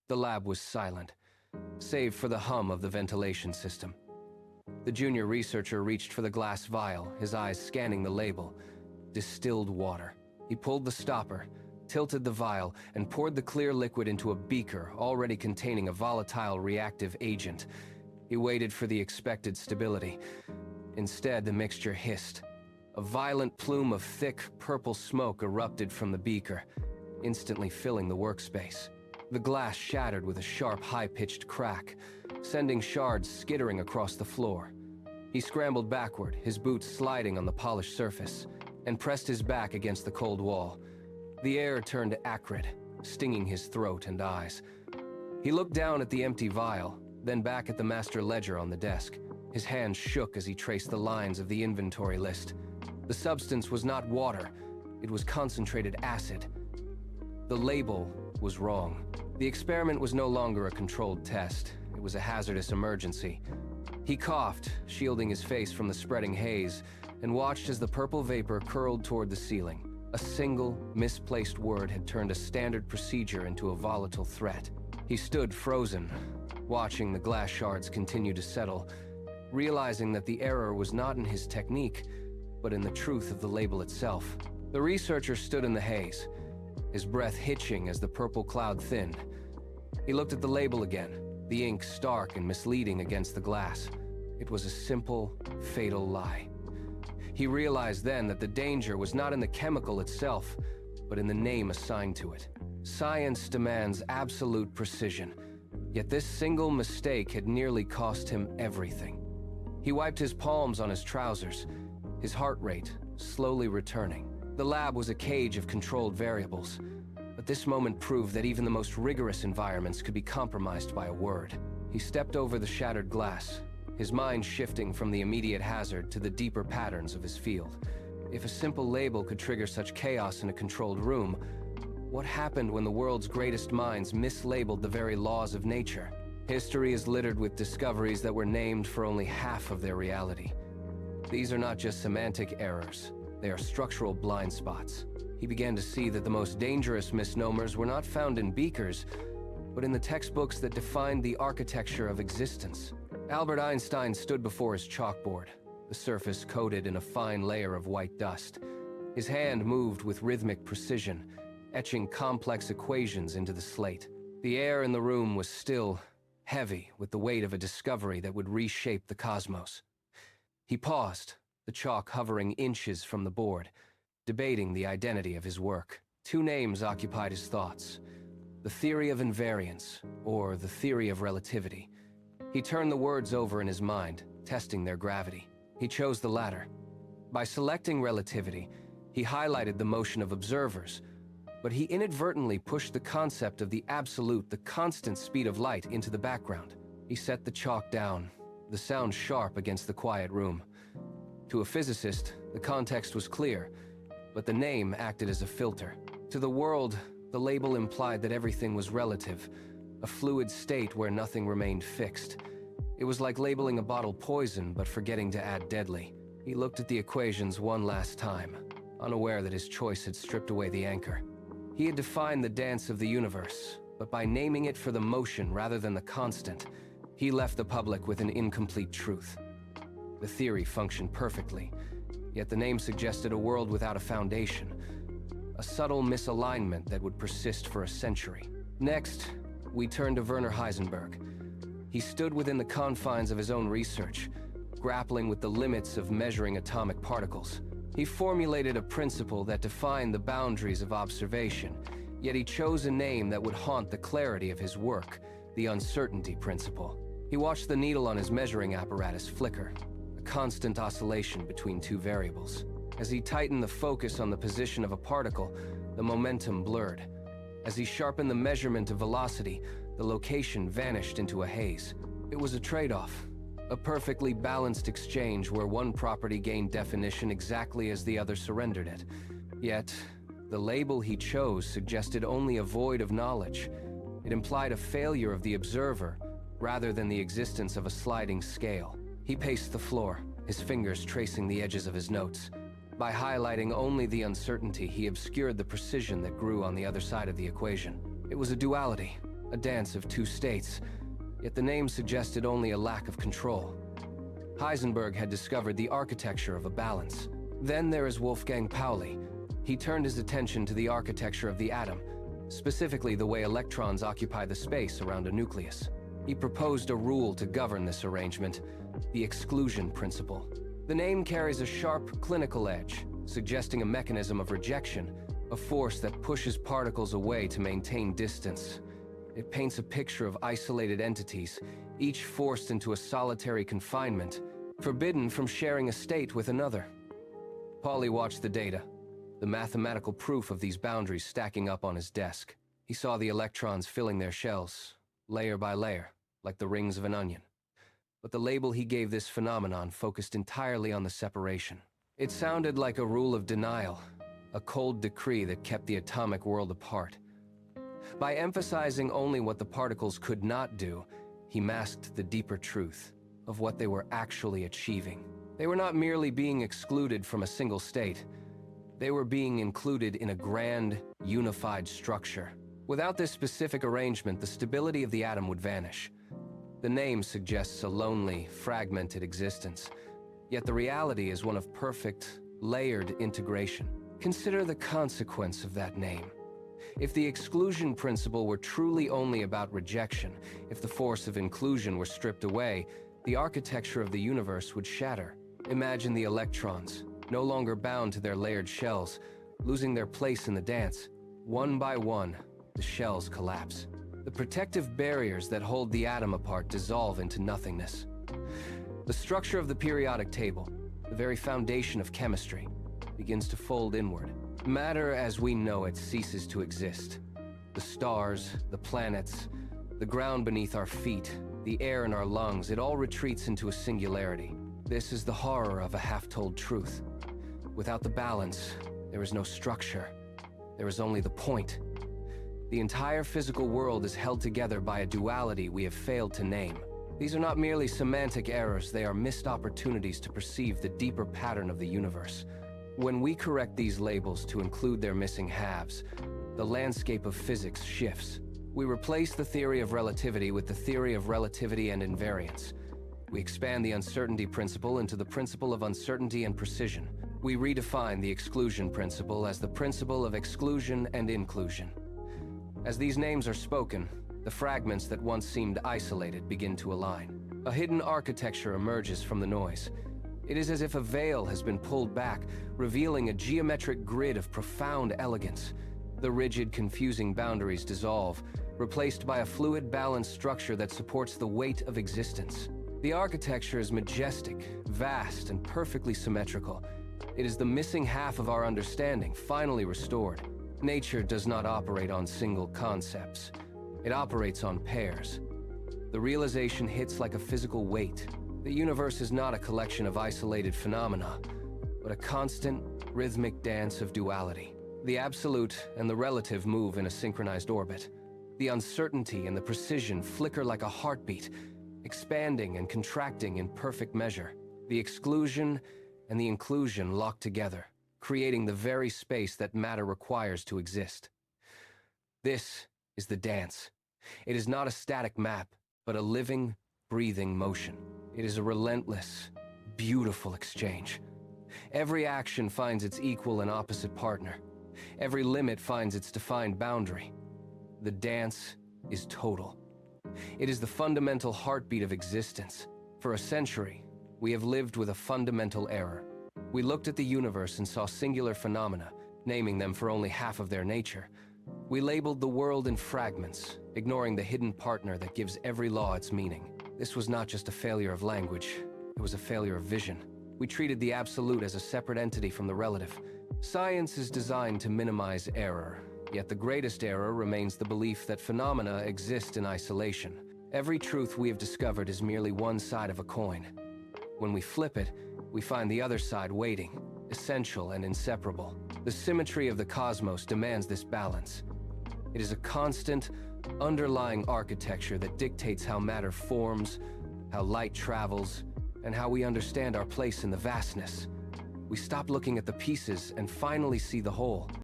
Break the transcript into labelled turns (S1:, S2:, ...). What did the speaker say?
S1: The lab was silent, save for the hum of the ventilation system. The junior researcher reached for the glass vial, his eyes scanning the label. Distilled water. He pulled the stopper, tilted the vial, and poured the clear liquid into a beaker already containing a volatile reactive agent. He waited for the expected stability. Instead, the mixture hissed. A violent plume of thick, purple smoke erupted from the beaker, instantly filling the workspace. The glass shattered with a sharp, high-pitched crack, sending shards skittering across the floor. He scrambled backward, his boots sliding on the polished surface, and pressed his back against the cold wall. The air turned acrid, stinging his throat and eyes. He looked down at the empty vial, then back at the master ledger on the desk. His hands shook as he traced the lines of the inventory list. The substance was not water, it was concentrated acid. The label was wrong. The experiment was no longer a controlled test. It was a hazardous emergency. He coughed, shielding his face from the spreading haze, and watched as the purple vapor curled toward the ceiling. A single, misplaced word had turned a standard procedure into a volatile threat. He stood frozen, watching the glass shards continue to settle, realizing that the error was not in his technique, but in the truth of the label itself. The researcher stood in the haze, his breath hitching as the purple cloud thinned. He looked at the label again, the ink stark and misleading against the glass. It was a simple, fatal lie. He realized then that the danger was not in the chemical itself, but in the name assigned to it. Science demands absolute precision, yet this single mistake had nearly cost him everything. He wiped his palms on his trousers, his heart rate slowly returning. The lab was a cage of controlled variables, but this moment proved that even the most rigorous environments could be compromised by a word. He stepped over the shattered glass, his mind shifting from the immediate hazard to the deeper patterns of his field. If a simple label could trigger such chaos in a controlled room, what happened when the world's greatest minds mislabeled the very laws of nature? History is littered with discoveries that were named for only half of their reality. These are not just semantic errors, they are structural blind spots. He began to see that the most dangerous misnomers were not found in beakers, but in the textbooks that defined the architecture of existence. Albert Einstein stood before his chalkboard, the surface coated in a fine layer of white dust. His hand moved with rhythmic precision, etching complex equations into the slate. The air in the room was still, heavy with the weight of a discovery that would reshape the cosmos. He paused, the chalk hovering inches from the board, debating the identity of his work. Two names occupied his thoughts: the theory of invariance, or the theory of relativity. He turned the words over in his mind, testing their gravity. He chose the latter. By selecting relativity, he highlighted the motion of observers, but he inadvertently pushed the concept of the absolute, the constant speed of light into the background. He set the chalk down, the sound sharp against the quiet room. To a physicist, the context was clear, but the name acted as a filter. To the world, the label implied that everything was relative, a fluid state where nothing remained fixed. It was like labeling a bottle poison but forgetting to add deadly. He looked at the equations one last time, unaware that his choice had stripped away the anchor. He had defined the dance of the universe, but by naming it for the motion rather than the constant, he left the public with an incomplete truth. The theory functioned perfectly, yet the name suggested a world without a foundation, a subtle misalignment that would persist for a century. Next, we turned to Werner Heisenberg. He stood within the confines of his own research, grappling with the limits of measuring atomic particles. He formulated a principle that defined the boundaries of observation, yet he chose a name that would haunt the clarity of his work, the uncertainty principle. He watched the needle on his measuring apparatus flicker, a constant oscillation between two variables. As he tightened the focus on the position of a particle, the momentum blurred. As he sharpened the measurement of velocity, the location vanished into a haze. It was a trade-off, a perfectly balanced exchange where one property gained definition exactly as the other surrendered it. Yet, the label he chose suggested only a void of knowledge. It implied a failure of the observer, rather than the existence of a sliding scale. He paced the floor, his fingers tracing the edges of his notes. By highlighting only the uncertainty, he obscured the precision that grew on the other side of the equation. It was a duality, a dance of two states, yet the name suggested only a lack of control. Heisenberg had discovered the architecture of a balance. Then there is Wolfgang Pauli. He turned his attention to the architecture of the atom, specifically the way electrons occupy the space around a nucleus. He proposed a rule to govern this arrangement, the exclusion principle. The name carries a sharp clinical edge, suggesting a mechanism of rejection, a force that pushes particles away to maintain distance. It paints a picture of isolated entities, each forced into a solitary confinement, forbidden from sharing a state with another. Pauli watched the data, the mathematical proof of these boundaries stacking up on his desk. He saw the electrons filling their shells, layer by layer, like the rings of an onion. But the label he gave this phenomenon focused entirely on the separation. It sounded like a rule of denial, a cold decree that kept the atomic world apart. By emphasizing only what the particles could not do, he masked the deeper truth of what they were actually achieving. They were not merely being excluded from a single state. They were being included in a grand, unified structure. Without this specific arrangement, the stability of the atom would vanish. The name suggests a lonely, fragmented existence, yet the reality is one of perfect, layered integration. Consider the consequence of that name. If the exclusion principle were truly only about rejection, if the force of inclusion were stripped away, the architecture of the universe would shatter. Imagine the electrons, no longer bound to their layered shells, losing their place in the dance. One by one, the shells collapse. The protective barriers that hold the atom apart dissolve into nothingness. The structure of the periodic table, the very foundation of chemistry, begins to fold inward. Matter as we know it ceases to exist. The stars, the planets, the ground beneath our feet, the air in our lungs, it all retreats into a singularity. This is the horror of a half-told truth. Without the balance, there is no structure. There is only the point. The entire physical world is held together by a duality we have failed to name. These are not merely semantic errors, they are missed opportunities to perceive the deeper pattern of the universe. When we correct these labels to include their missing halves, the landscape of physics shifts. We replace the theory of relativity with the theory of relativity and invariance. We expand the uncertainty principle into the principle of uncertainty and precision. We redefine the exclusion principle as the principle of exclusion and inclusion. As these names are spoken, the fragments that once seemed isolated begin to align. A hidden architecture emerges from the noise. It is as if a veil has been pulled back, revealing a geometric grid of profound elegance. The rigid, confusing boundaries dissolve, replaced by a fluid, balanced structure that supports the weight of existence. The architecture is majestic, vast, and perfectly symmetrical. It is the missing half of our understanding, finally restored. Nature does not operate on single concepts. It operates on pairs. The realization hits like a physical weight. The universe is not a collection of isolated phenomena, but a constant, rhythmic dance of duality. The absolute and the relative move in a synchronized orbit. The uncertainty and the precision flicker like a heartbeat, expanding and contracting in perfect measure. The exclusion and the inclusion lock together, creating the very space that matter requires to exist. This is the dance. It is not a static map, but a living, breathing motion. It is a relentless, beautiful exchange. Every action finds its equal and opposite partner. Every limit finds its defined boundary. The dance is total. It is the fundamental heartbeat of existence. For a century, we have lived with a fundamental error. We looked at the universe and saw singular phenomena, naming them for only half of their nature. We labeled the world in fragments, ignoring the hidden partner that gives every law its meaning. This was not just a failure of language, it was a failure of vision. We treated the absolute as a separate entity from the relative. Science is designed to minimize error, yet the greatest error remains the belief that phenomena exist in isolation. Every truth we have discovered is merely one side of a coin. When we flip it, we find the other side waiting, essential and inseparable. The symmetry of the cosmos demands this balance. It is a constant, underlying architecture that dictates how matter forms, how light travels, and how we understand our place in the vastness. We stop looking at the pieces and finally see the whole.